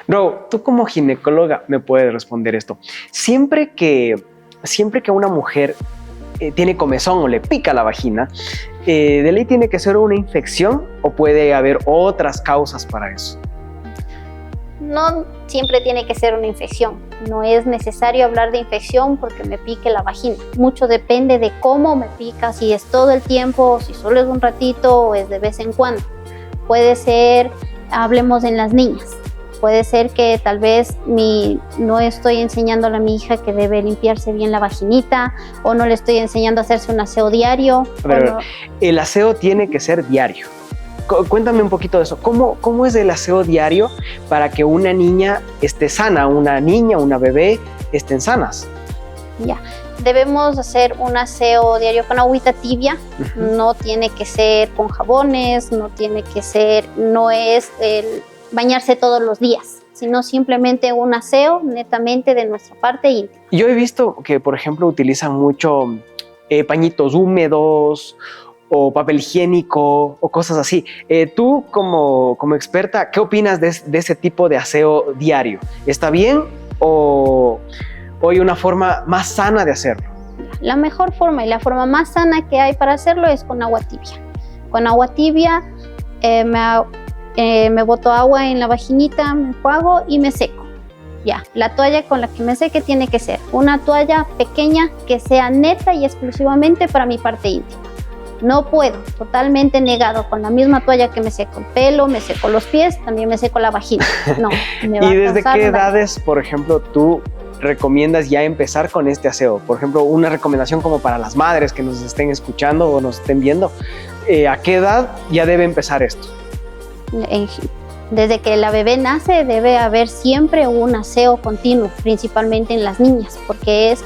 Ro, tú como ginecóloga me puedes responder esto. Siempre que una mujer tiene comezón o le pica la vagina, ¿de ley tiene que ser una infección o puede haber otras causas para eso? No siempre tiene que ser una infección. No es necesario hablar de infección porque me pique la vagina. Mucho depende de cómo me pica, si es todo el tiempo, si solo es un ratito o es de vez en cuando. Puede ser, hablemos en las niñas, puede ser que tal vez no estoy enseñándole a mi hija que debe limpiarse bien la vaginita, o no le estoy enseñando a hacerse un aseo diario. Pero el aseo tiene que ser diario. Cuéntame un poquito de eso. ¿Cómo es el aseo diario para que una niña esté sana, una niña, una bebé estén sanas? Ya, debemos hacer un aseo diario con agüita tibia. No tiene que ser con jabones, no es el bañarse todos los días, sino simplemente un aseo netamente de nuestra parte íntima. Yo he visto que, por ejemplo, utilizan mucho pañitos húmedos o papel higiénico o cosas así. Tú como experta, ¿qué opinas de ese tipo de aseo diario? ¿Está bien o hay una forma más sana de hacerlo? La mejor forma y la forma más sana que hay para hacerlo es con agua tibia. Con agua tibia me boto agua en la vaginita, me enjuago y me seco. Ya, la toalla con la que me seque tiene que ser una toalla pequeña que sea neta y exclusivamente para mi parte íntima. No puedo, totalmente negado, con la misma toalla que me seco el pelo, me seco los pies, también me seco la vagina. No, me va ¿Y a desde qué edades, por ejemplo, tú recomiendas ya empezar con este aseo? Por ejemplo, una recomendación como para las madres que nos estén escuchando o nos estén viendo. ¿A qué edad ya debe empezar esto? Desde que la bebé nace debe haber siempre un aseo continuo, principalmente en las niñas, porque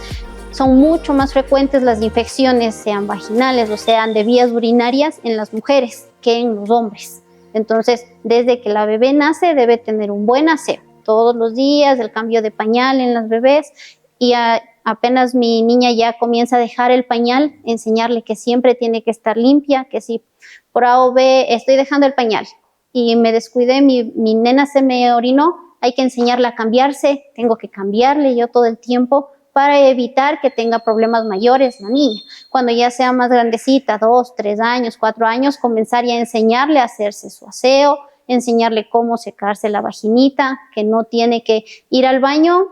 son mucho más frecuentes las infecciones, sean vaginales o sean de vías urinarias en las mujeres que en los hombres. Entonces, desde que la bebé nace debe tener un buen aseo. Todos los días, el cambio de pañal en las bebés, y apenas mi niña ya comienza a dejar el pañal, enseñarle que siempre tiene que estar limpia, que si por A o B estoy dejando el pañal y me descuidé, mi nena se me orinó, hay que enseñarla a cambiarse, tengo que cambiarle yo todo el tiempo para evitar que tenga problemas mayores la niña. Cuando ya sea más grandecita, 2, 3 años, 4 años, comenzar ya a enseñarle a hacerse su aseo, enseñarle cómo secarse la vaginita, que no tiene que ir al baño,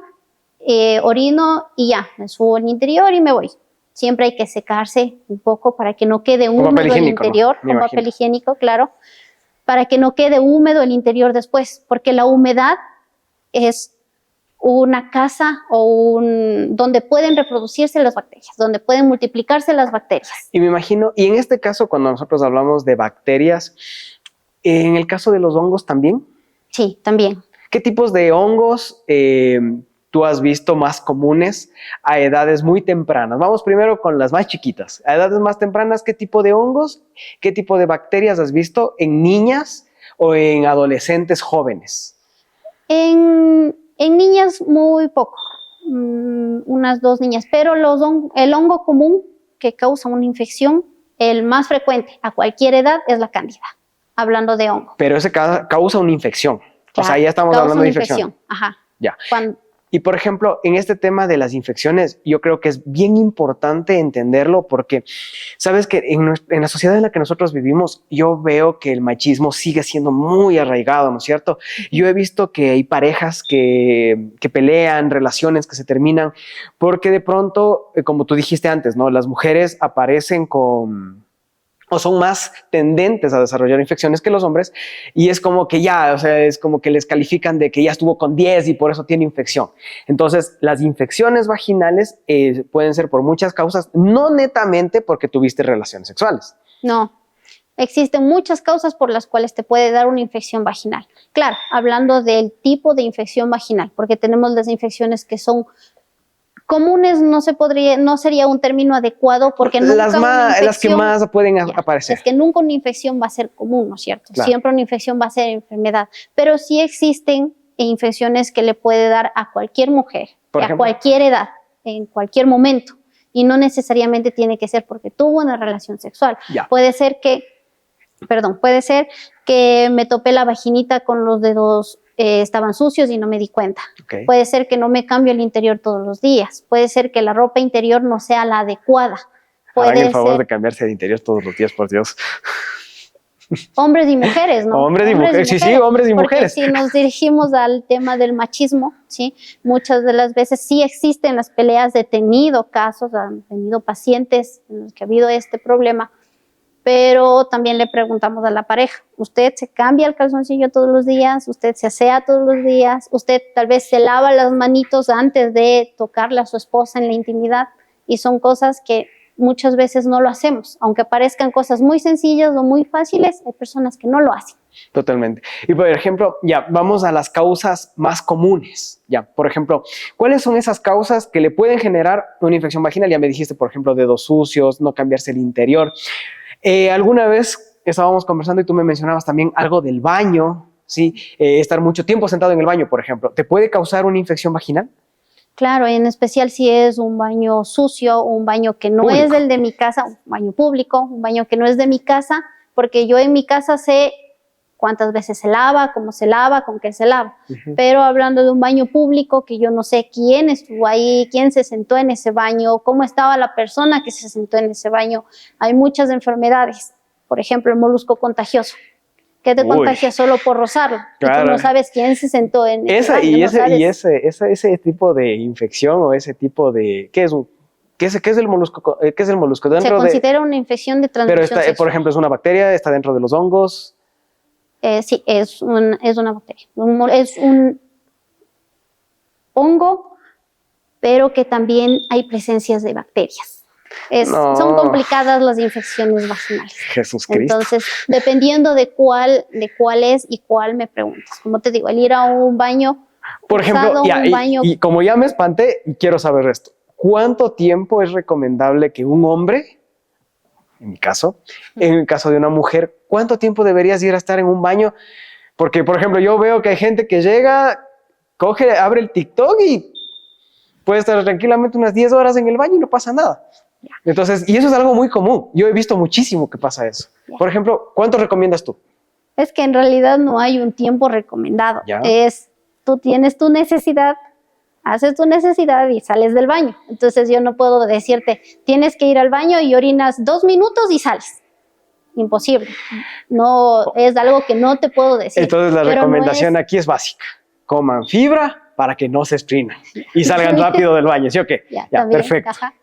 orino y ya, me subo al interior y me voy. Siempre hay que secarse un poco para que no quede húmedo el interior, con papel higiénico, claro, para que no quede húmedo el interior después, porque la humedad es una casa donde pueden reproducirse las bacterias, donde pueden multiplicarse las bacterias. Y me imagino, y en este caso, cuando nosotros hablamos de bacterias, ¿en el caso de los hongos también? Sí, también. ¿Qué tipos de hongos tú has visto más comunes a edades muy tempranas? Vamos primero con las más chiquitas. A edades más tempranas, ¿qué tipo de hongos, qué tipo de bacterias has visto en niñas o en adolescentes jóvenes? En niñas muy poco, unas 2 niñas, pero el hongo común que causa una infección, el más frecuente a cualquier edad es la cándida, hablando de hongo. Pero ese causa una infección, claro, o sea, ya estamos hablando de infección. Ajá. Ya. Y por ejemplo, en este tema de las infecciones, yo creo que es bien importante entenderlo porque, sabes que en la sociedad en la que nosotros vivimos, yo veo que el machismo sigue siendo muy arraigado, ¿no es cierto? Yo he visto que hay parejas que pelean, relaciones que se terminan, porque de pronto, como tú dijiste antes, ¿no? Las mujeres aparecen o son más tendentes a desarrollar infecciones que los hombres, y es como que ya, o sea, es como que les califican de que ya estuvo con 10 y por eso tiene infección. Entonces, las infecciones vaginales pueden ser por muchas causas, no netamente porque tuviste relaciones sexuales. No, existen muchas causas por las cuales te puede dar una infección vaginal. Claro, hablando del tipo de infección vaginal, porque tenemos las infecciones que son comunes, no sería un término adecuado porque nunca las que más pueden aparecer. Es que nunca una infección va a ser común, ¿no es cierto? Claro. Siempre una infección va a ser enfermedad, pero sí existen infecciones que le puede dar a cualquier mujer, a cualquier edad, en cualquier momento, y no necesariamente tiene que ser porque tuvo una relación sexual. Ya. Puede ser que me topé la vaginita con los dedos estaban sucios y no me di cuenta. Okay. Puede ser que no me cambio el interior todos los días. Puede ser que la ropa interior no sea la adecuada. Hagan Puede el favor ser de cambiarse de interior todos los días, por Dios. hombres y mujeres, ¿no? Hombres y mujeres. Sí, sí, hombres y Porque mujeres. si nos dirigimos al tema del machismo, ¿sí? Muchas de las veces sí existen las peleas, he tenido casos, han tenido pacientes en los que ha habido este problema, pero también le preguntamos a la pareja, ¿usted se cambia el calzoncillo todos los días? ¿Usted se asea todos los días? ¿Usted tal vez se lava las manitos antes de tocarle a su esposa en la intimidad? Y son cosas que muchas veces no lo hacemos, aunque parezcan cosas muy sencillas o muy fáciles, hay personas que no lo hacen. Totalmente. Y por ejemplo, ya vamos a las causas más comunes. Ya, por ejemplo, ¿cuáles son esas causas que le pueden generar una infección vaginal? Ya me dijiste, por ejemplo, dedos sucios, no cambiarse el interior. Alguna vez estábamos conversando y tú me mencionabas también algo del baño, ¿sí? Estar mucho tiempo sentado en el baño, por ejemplo, ¿te puede causar una infección vaginal? Claro, en especial si es un baño sucio, un baño que no Público. es del de mi casa, un baño público, un baño que no es de mi casa, porque yo en mi casa sé cuántas veces se lava, cómo se lava, con qué se lava. Pero hablando de un baño público, que yo no sé quién estuvo ahí, quién se sentó en ese baño, cómo estaba la persona que se sentó en ese baño, hay muchas enfermedades. Por ejemplo, el molusco contagioso, que te contagia solo por rozarlo. Claro. Y tú no sabes quién se sentó en ese baño. Ese tipo de infección o ese tipo de... ¿Qué es el molusco? ¿Qué es el molusco? Se considera una infección de transmisión sexual. Pero, por ejemplo, es una bacteria, está dentro de los hongos. Sí, es una bacteria. Es un hongo, pero que también hay presencias de bacterias. Son complicadas las infecciones vaginales. Jesús Cristo. Entonces, dependiendo de cuál es y cuál me preguntas. Como te digo, el ir a un baño... Por ejemplo, y como ya me espanté, quiero saber esto. ¿Cuánto tiempo es recomendable que un hombre, en el caso de una mujer, cuánto tiempo deberías ir a estar en un baño? Porque, por ejemplo, yo veo que hay gente que llega, abre el TikTok y puede estar tranquilamente unas 10 horas en el baño y no pasa nada. Entonces, y eso es algo muy común. Yo he visto muchísimo que pasa eso. Por ejemplo, ¿cuánto recomiendas tú? Es que en realidad no hay un tiempo recomendado. Tú tienes tu necesidad, haces tu necesidad y sales del baño. Entonces yo no puedo decirte, tienes que ir al baño y orinas 2 minutos y sales. Imposible. No, es algo que no te puedo decir. Entonces la recomendación aquí es básica. Coman fibra para que no se estrinan y salgan rápido del baño, ¿sí o qué? Ya, perfecto. Ajá.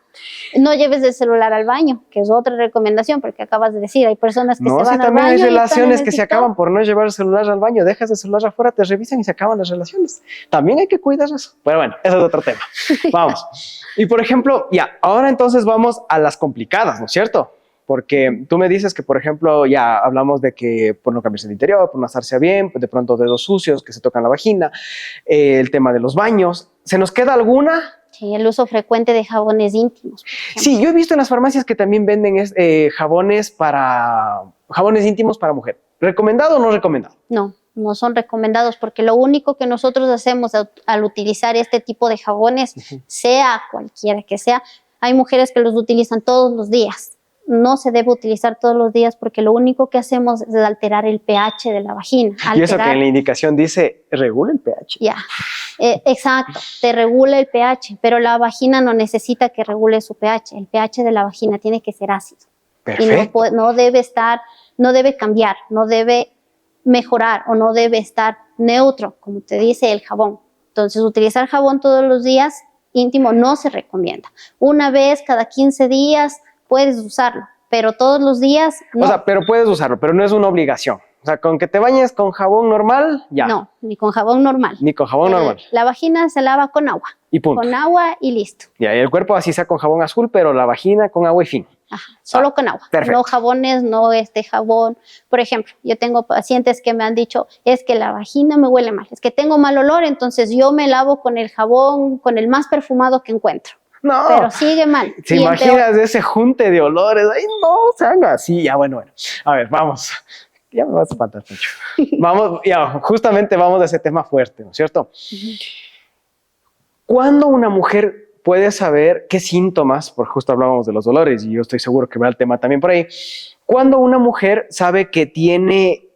No lleves el celular al baño, que es otra recomendación, porque acabas de decir, hay personas que se van al baño. También hay relaciones que se acaban por no llevar el celular al baño, dejas el celular afuera, te revisan y se acaban las relaciones. También hay que cuidar eso. Pero bueno, eso es otro tema. Vamos. Y por ejemplo, ahora entonces vamos a las complicadas, ¿no es cierto? Porque tú me dices que, por ejemplo, ya hablamos de que por no cambiarse el interior, por no estarse bien, pues de pronto dedos sucios que se tocan la vagina, el tema de los baños. ¿Se nos queda alguna? Sí, el uso frecuente de jabones íntimos. Sí, yo he visto en las farmacias que también venden jabones íntimos para mujer. ¿Recomendado o no recomendado? No, no son recomendados porque lo único que nosotros hacemos al utilizar este tipo de jabones, sea cualquiera que sea, hay mujeres que los utilizan todos los días. No se debe utilizar todos los días porque lo único que hacemos es alterar el pH de la vagina. Y eso que en la indicación dice, regula el pH. Exacto, te regula el pH, pero la vagina no necesita que regule su pH. El pH de la vagina tiene que ser ácido. Perfecto. Y no debe cambiar, no debe mejorar o no debe estar neutro, como te dice el jabón. Entonces, utilizar jabón todos los días íntimo no se recomienda. Una vez cada 15 días puedes usarlo, pero todos los días no. O sea, pero puedes usarlo, pero no es una obligación. O sea, con que te bañes con jabón normal, ya. No, ni con jabón normal. Ni con jabón normal. La vagina se lava con agua. Y punto. Con agua y listo. Y el cuerpo así sea con jabón azul, pero la vagina con agua y fin. Ajá, solo con agua. Perfecto. No jabones, no jabón. Por ejemplo, yo tengo pacientes que me han dicho, es que la vagina me huele mal, es que tengo mal olor, entonces yo me lavo con el jabón, con el más perfumado que encuentro. No. Pero sigue mal. ¿Te imaginas ese junte de olores? Ay, no, se haga así. Ya, bueno. A ver, vamos. Ya me vas a espantar mucho. Justamente vamos a ese tema fuerte, ¿no es cierto? ¿Cuándo una mujer puede saber qué síntomas, porque justo hablábamos de los dolores y yo estoy seguro que va el tema también por ahí, cuándo una mujer sabe que tiene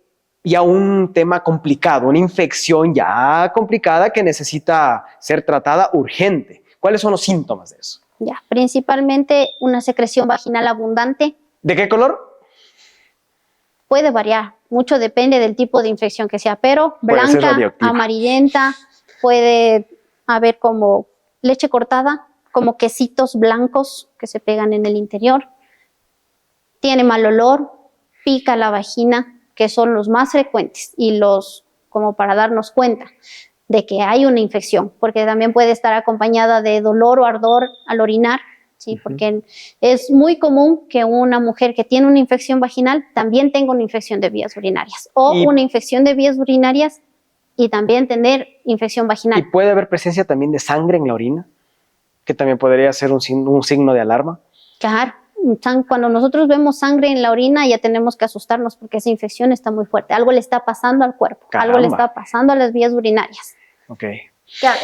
ya un tema complicado, una infección ya complicada que necesita ser tratada urgente. ¿Cuáles son los síntomas de eso? Ya, principalmente una secreción vaginal abundante. ¿De qué color? Puede variar, mucho depende del tipo de infección que sea, pero Puede ser blanca, radioactiva. amarillenta, puede haber como leche cortada, como quesitos blancos que se pegan en el interior. Tiene mal olor, pica la vagina, que son los más frecuentes y los como para darnos cuenta de que hay una infección, porque también puede estar acompañada de dolor o ardor al orinar, ¿sí? Porque es muy común que una mujer que tiene una infección vaginal también tenga una infección de vías urinarias o una infección de vías urinarias y también tener infección vaginal. ¿Y puede haber presencia también de sangre en la orina? Que también podría ser un signo de alarma. Claro, cuando nosotros vemos sangre en la orina ya tenemos que asustarnos porque esa infección está muy fuerte. Algo le está pasando al cuerpo, Caramba. algo le está pasando a las vías urinarias. Ok. Claro,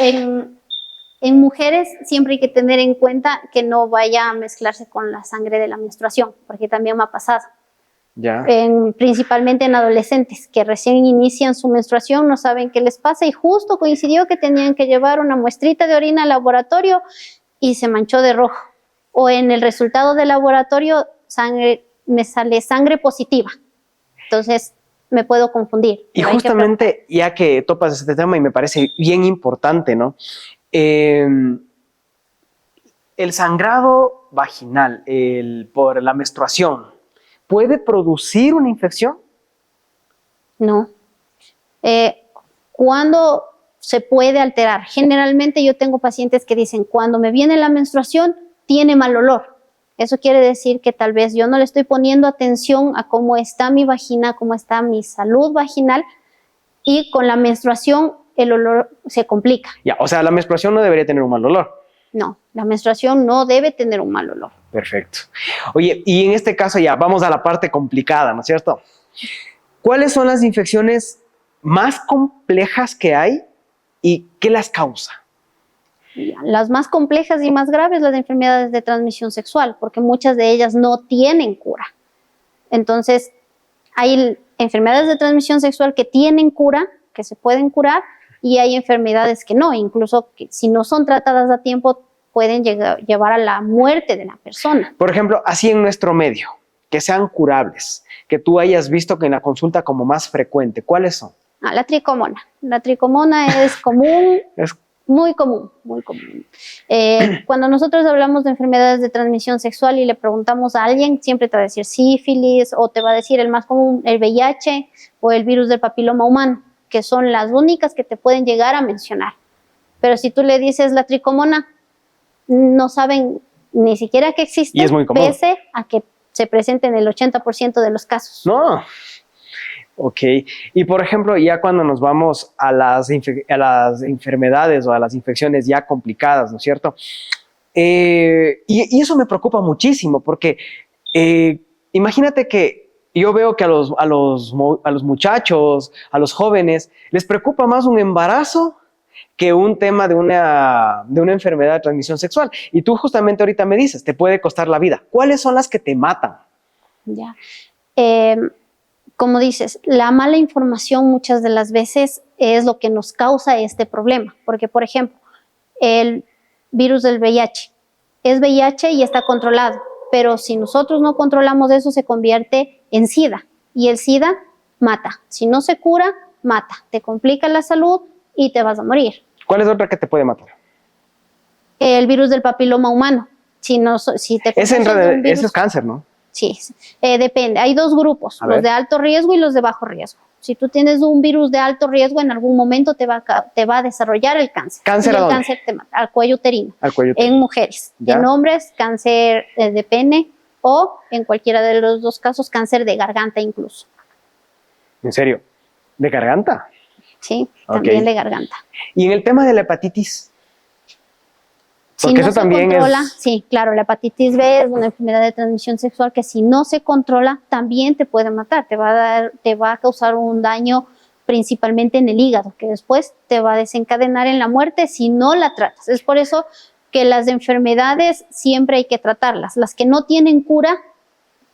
en mujeres siempre hay que tener en cuenta que no vaya a mezclarse con la sangre de la menstruación, porque también me ha pasado. Ya. Principalmente en adolescentes que recién inician su menstruación, no saben qué les pasa y justo coincidió que tenían que llevar una muestrita de orina al laboratorio y se manchó de rojo. O en el resultado del laboratorio me sale sangre positiva. Entonces me puedo confundir. Y justamente, ya que topas este tema y me parece bien importante, ¿no? El sangrado vaginal por la menstruación, ¿puede producir una infección? No. ¿Cuándo se puede alterar? Generalmente yo tengo pacientes que dicen, cuando me viene la menstruación, tiene mal olor. Eso quiere decir que tal vez yo no le estoy poniendo atención a cómo está mi vagina, cómo está mi salud vaginal, y con la menstruación el olor se complica. Ya, o sea, la menstruación no debería tener un mal olor. No, la menstruación no debe tener un mal olor. Perfecto. Oye, y en este caso ya vamos a la parte complicada, ¿no es cierto? ¿Cuáles son las infecciones más complejas que hay y qué las causa? Las más complejas y más graves, las enfermedades de transmisión sexual, porque muchas de ellas no tienen cura. Entonces, hay enfermedades de transmisión sexual que tienen cura, que se pueden curar, y hay enfermedades que no, incluso que si no son tratadas a tiempo, pueden llevar a la muerte de la persona. Por ejemplo, así en nuestro medio, que sean curables, que tú hayas visto que en la consulta como más frecuente, ¿cuáles son? La tricomona. La tricomona es común. Es muy común, muy común. Cuando nosotros hablamos de enfermedades de transmisión sexual y le preguntamos a alguien, siempre te va a decir sífilis o te va a decir el más común, el VIH o el virus del papiloma humano, que son las únicas que te pueden llegar a mencionar. Pero si tú le dices la tricomona, no saben ni siquiera que existe, y es muy común. pese a que se presente en el 80% de los casos. No. Ok. Y por ejemplo, ya cuando nos vamos a las enfermedades o a las infecciones ya complicadas, ¿no es cierto? Y eso me preocupa muchísimo porque imagínate que yo veo que a los muchachos, a los jóvenes, les preocupa más un embarazo que un tema de una enfermedad de transmisión sexual. Y tú justamente ahorita me dices, te puede costar la vida. ¿Cuáles son las que te matan? Ya. Como dices, la mala información muchas de las veces es lo que nos causa este problema. Porque, por ejemplo, el virus del VIH es VIH y está controlado. Pero si nosotros no controlamos eso, se convierte en SIDA. Y el SIDA mata. Si no se cura, mata. Te complica la salud y te vas a morir. ¿Cuál es otra que te puede matar? El virus del papiloma humano. Si te ese es cáncer, ¿no? Sí, depende. Hay dos grupos, los de alto riesgo y los de bajo riesgo. Si tú tienes un virus de alto riesgo, en algún momento te va a desarrollar el cáncer. ¿Cáncer a dónde? El cáncer te mata, al cuello uterino. Al cuello uterino. En mujeres. ¿Ya? En hombres, cáncer de pene o, en cualquiera de los dos casos, cáncer de garganta incluso. ¿En serio? ¿De garganta? Sí, también de garganta. ¿Y en el tema de la hepatitis? Porque si no eso también controla, sí, claro, la hepatitis B es una enfermedad de transmisión sexual que si no se controla también te puede matar, te va a causar un daño principalmente en el hígado, que después te va a desencadenar en la muerte si no la tratas. Es por eso que las enfermedades siempre hay que tratarlas. Las que no tienen cura,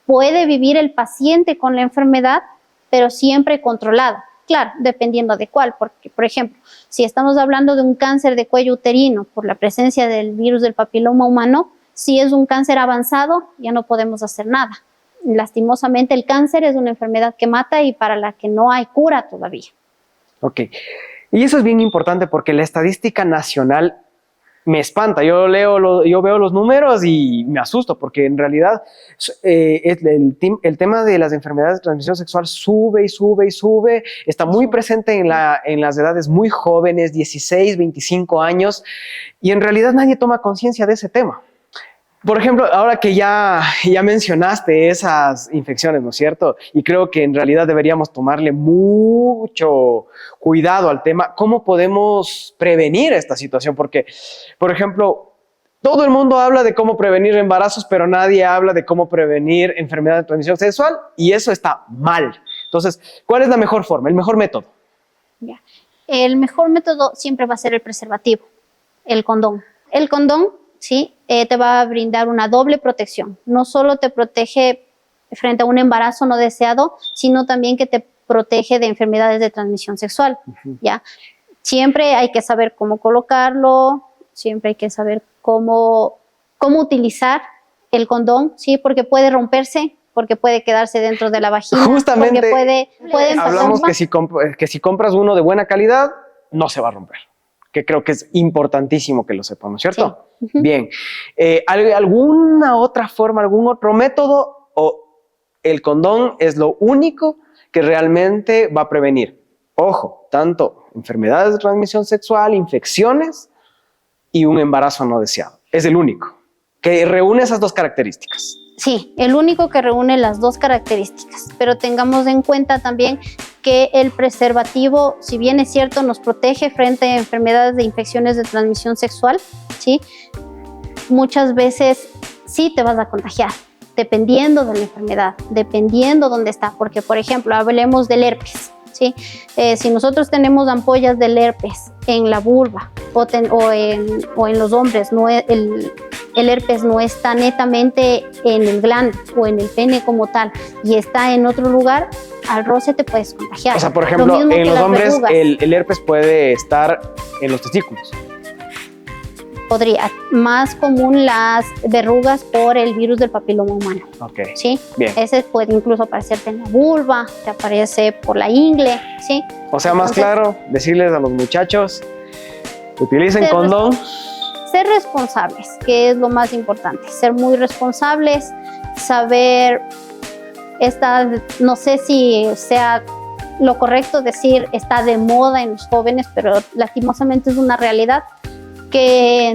puede vivir el paciente con la enfermedad, pero siempre controlada. Claro, dependiendo de cuál, porque, por ejemplo, si estamos hablando de un cáncer de cuello uterino por la presencia del virus del papiloma humano, si es un cáncer avanzado, ya no podemos hacer nada. Lastimosamente, el cáncer es una enfermedad que mata y para la que no hay cura todavía. Ok. Y eso es bien importante porque la estadística nacional me espanta. Yo veo los números y me asusto porque en realidad el tema de las enfermedades de transmisión sexual sube y sube y sube. Está muy presente en las edades muy jóvenes, 16, 25 años, y en realidad nadie toma conciencia de ese tema. Por ejemplo, ahora que ya mencionaste esas infecciones, ¿no es cierto? Y creo que en realidad deberíamos tomarle mucho cuidado al tema. ¿Cómo podemos prevenir esta situación? Porque, por ejemplo, todo el mundo habla de cómo prevenir embarazos, pero nadie habla de cómo prevenir enfermedad de transmisión sexual, y eso está mal. Entonces, ¿cuál es la mejor forma, el mejor método? Ya. El mejor método siempre va a ser el preservativo, el condón. El condón, sí, te va a brindar una doble protección. No solo te protege frente a un embarazo no deseado, sino también que te protege de enfermedades de transmisión sexual. ¿Ya? Siempre hay que saber cómo colocarlo, siempre hay que saber cómo utilizar el condón, ¿sí? Porque puede romperse, porque puede quedarse dentro de la vagina. Justamente porque puede hablamos que si compras uno de buena calidad, no se va a romper. Que creo que es importantísimo que lo sepamos, ¿cierto? Sí. Bien. ¿Alguna otra forma, algún otro método, o el condón es lo único que realmente va a prevenir? Ojo, tanto enfermedades de transmisión sexual, infecciones y un embarazo no deseado. Es el único que reúne esas dos características. Sí, el único que reúne las dos características, pero tengamos en cuenta también que el preservativo, si bien es cierto, nos protege frente a enfermedades de infecciones de transmisión sexual, ¿sí? Muchas veces sí te vas a contagiar, dependiendo de la enfermedad, dependiendo dónde está, porque, por ejemplo, hablemos del herpes, ¿sí? Si nosotros tenemos ampollas del herpes en la vulva o en los hombres, el herpes no está netamente en el glande o en el pene como tal y está en otro lugar, al roce te puedes contagiar. O sea, por ejemplo, en los hombres el herpes puede estar en los testículos. Podría. Más común las verrugas por el virus del papiloma humano. Ok. ¿Sí? Bien. Ese puede incluso aparecerte en la vulva, te aparece por la ingle, ¿sí? O sea, más claro, decirles a los muchachos, utilicen condón. Ser responsables, que es lo más importante. Ser muy responsables, saber, no sé si sea lo correcto decir está de moda en los jóvenes, pero lastimosamente es una realidad que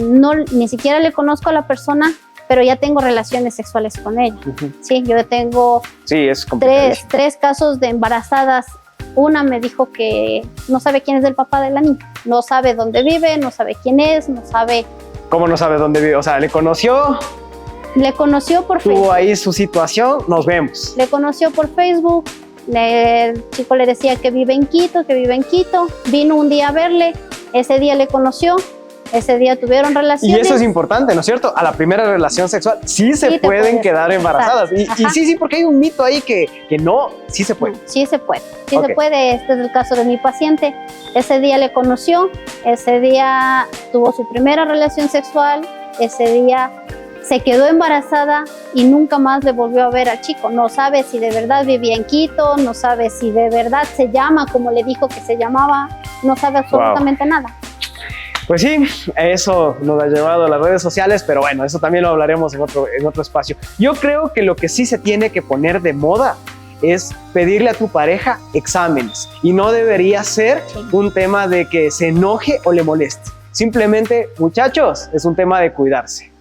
ni siquiera le conozco a la persona, pero ya tengo relaciones sexuales con ella. Sí, yo tengo tres casos de embarazadas. Una me dijo que no sabe quién es el papá de la niña, no sabe dónde vive, no sabe quién es, no sabe... ¿Cómo no sabe dónde vive? O sea, ¿le conoció? Le conoció por Facebook. Tuvo ahí su situación, nos vemos. Le conoció por Facebook, el chico le decía que vive en Quito, vino un día a verle, ese día le conoció, ese día tuvieron relaciones. Y eso es importante, ¿no es cierto? A la primera relación sexual sí se pueden quedar embarazadas. Y sí, porque hay un mito ahí que no, sí se puede. Sí se puede, se puede. Este es el caso de mi paciente. Ese día le conoció, ese día tuvo su primera relación sexual, ese día se quedó embarazada y nunca más le volvió a ver al chico. No sabe si de verdad vivía en Quito, no sabe si de verdad se llama como le dijo que se llamaba, no sabe absolutamente nada. Pues sí, eso nos ha llevado a las redes sociales, pero bueno, eso también lo hablaremos en otro espacio. Yo creo que lo que sí se tiene que poner de moda es pedirle a tu pareja exámenes, y no debería ser un tema de que se enoje o le moleste. Simplemente, muchachos, es un tema de cuidarse.